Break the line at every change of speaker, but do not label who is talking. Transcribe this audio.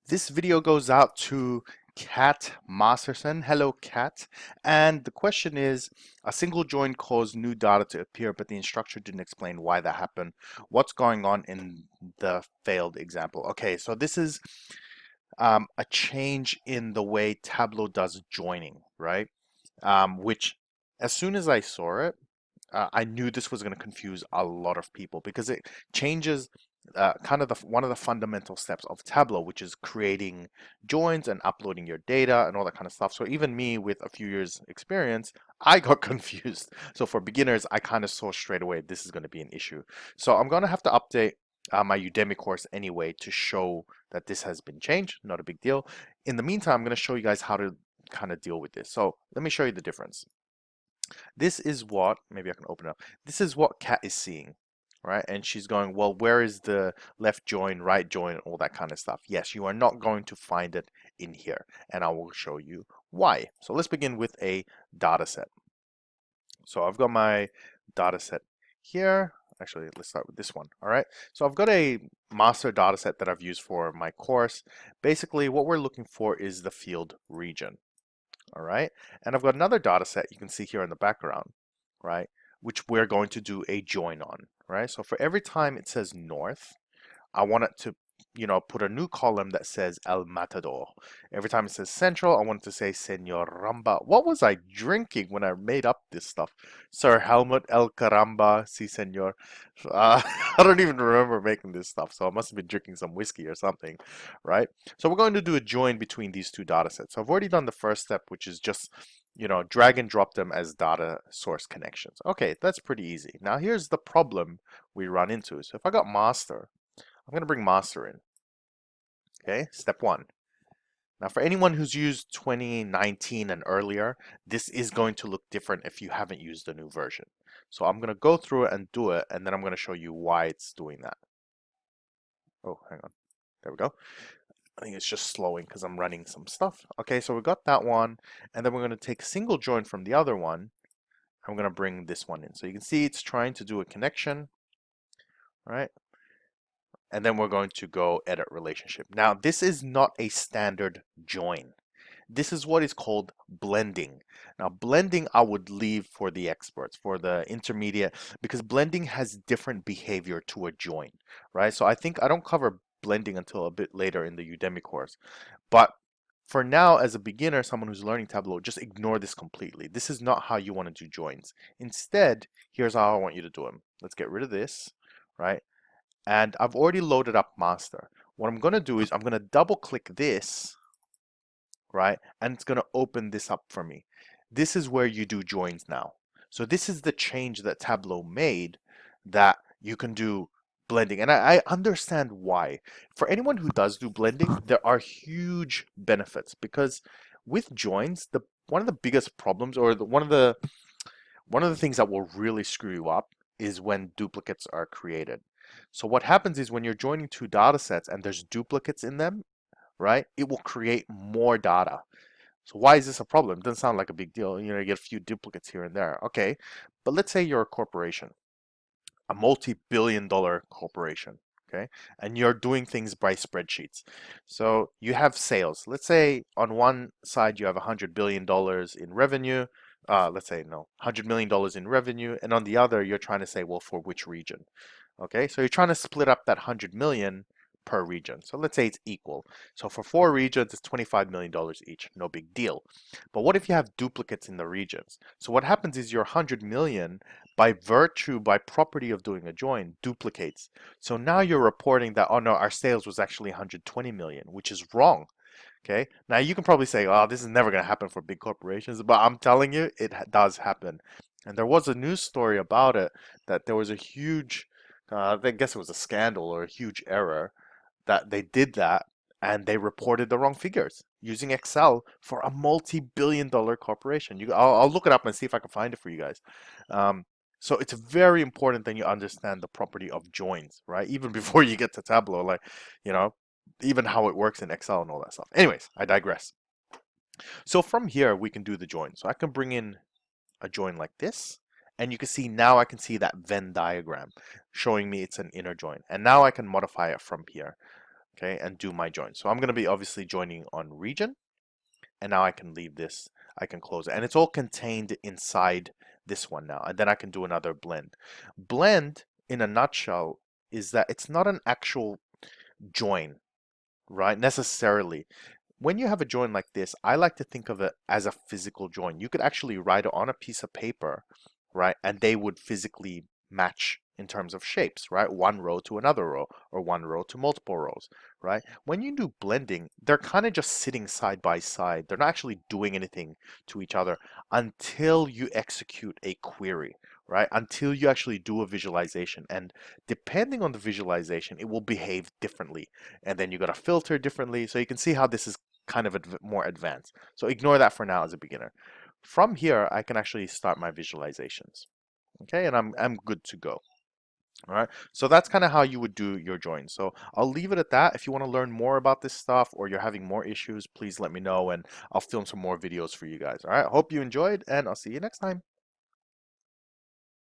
This video goes out to Kat Masterson. Hello, Kat. And the question is, a single join caused new data to appear, but the instructor didn't explain why that happened. What's going on in the failed example? Okay, so this is a change in the way Tableau does joining, right? Which, as soon as I saw it, I knew this was going to confuse a lot of people because it changes kind of one of the fundamental steps of Tableau, which is creating joins and uploading your data and all that kind of stuff. So even me with a few years experience, I got confused. So for beginners, I kind of saw straight away this is going to be an issue. So I'm going to have to update my Udemy course anyway to show that this has been changed. Not a big deal. In the meantime, I'm going to show you guys how to kind of deal with this. So let me show you the difference. This is what, maybe I can open it up. This is what Kat is seeing, right? And she's going, well, where is the left join, right join, all that kind of stuff? Yes, you are not going to find it in here, and I will show you why. So let's begin with a data set. So I've got my data set here. Actually, let's start with this one. All right. So I've got a master data set that I've used for my course. Basically, what we're looking for is the field region. All right. And I've got another data set you can see here in the background, right, which we're going to do a join on, right? So for every time it says north, I want it to, put a new column that says El Matador. Every time it says central, I want it to say Senor Ramba. What was I drinking when I made up this stuff? Sir Helmut El Caramba, si senor. I don't even remember making this stuff, so I must have been drinking some whiskey or something, right? So we're going to do a join between these two data sets. So I've already done the first step, which is just, drag and drop them as data source connections. Okay, that's pretty easy. Now here's the problem we run into. So if I got master, I'm going to bring master in. Okay, step one. Now, for anyone who's used 2019 and earlier, this is going to look different if you haven't used the new version. So I'm going to go through it and do it, and then I'm going to show you why it's doing that. Oh, hang on. There we go. I think it's just slowing because I'm running some stuff. Okay, so we got that one, and then we're going to take single join from the other one. I'm going to bring this one in. So you can see it's trying to do a connection, right? And then we're going to go edit relationship. Now, this is not a standard join. This is what is called blending. Now, blending I would leave for the experts, for the intermediate, because blending has different behavior to a join, right? So I think I don't cover blending until a bit later in the Udemy course. But for now, as a beginner, someone who's learning Tableau, just ignore this completely. This is not how you want to do joins. Instead, here's how I want you to do them. Let's get rid of this, right? And I've already loaded up master. What I'm going to do is I'm going to double click this, right? And it's going to open this up for me. This is where you do joins now. So this is the change that Tableau made that you can do blending. And I understand why. For anyone who does do blending, there are huge benefits because with joins, one of the biggest problems or one of the things that will really screw you up is when duplicates are created. So what happens is when you're joining two data sets and there's duplicates in them, right? It will create more data. So why is this a problem? It doesn't sound like a big deal. You get a few duplicates here and there. Okay, but let's say you're a corporation, a multi-billion-dollar corporation, okay? And you're doing things by spreadsheets. So you have sales. Let's say on one side you have $100 billion in revenue. Let's say no, $100 million in revenue. And on the other, you're trying to say, well, for which region? Okay, so you're trying to split up that 100 million per region. So let's say it's equal. So for 4 regions, it's $25 million each. No big deal. But what if you have duplicates in the regions? So what happens is your 100 million, by virtue, by property of doing a join, duplicates. So now you're reporting that, oh no, our sales was actually 120 million, which is wrong. Okay. Now you can probably say, oh, this is never going to happen for big corporations, but I'm telling you, it does happen. And there was a news story about it that there was a huge, I guess it was a scandal or a huge error that they did that and they reported the wrong figures using Excel for a multi-billion-dollar corporation. I'll look it up and see if I can find it for you guys. So it's very important that you understand the property of joins, right? Even before you get to Tableau, like, even how it works in Excel and all that stuff. Anyways, I digress. So from here, we can do the join. So I can bring in a join like this. And you can see now I can see that Venn diagram showing me it's an inner join. And now I can modify it from here. okay, and do my join. So I'm going to be obviously joining on region, and now I can leave this, I can close it, and it's all contained inside this one now, and then I can do another blend. Blend, in a nutshell, is that it's not an actual join, right? Necessarily. When you have a join like this, I like to think of it as a physical join. You could actually write it on a piece of paper, right? And they would physically match in terms of shapes, right? One row to another row, or one row to multiple rows, right? When you do blending, they're kind of just sitting side by side. They're not actually doing anything to each other until you execute a query, right? Until you actually do a visualization. And depending on the visualization, it will behave differently. And then you got to filter differently. So you can see how this is kind of more advanced. So ignore that for now as a beginner. From here, I can actually start my visualizations. Okay, and I'm good to go. All right, so that's kind of how you would do your join. So I'll leave it at that. If you want to learn more about this stuff or you're having more issues, please let me know and I'll film some more videos for you guys. All right, hope you enjoyed and I'll see you next time.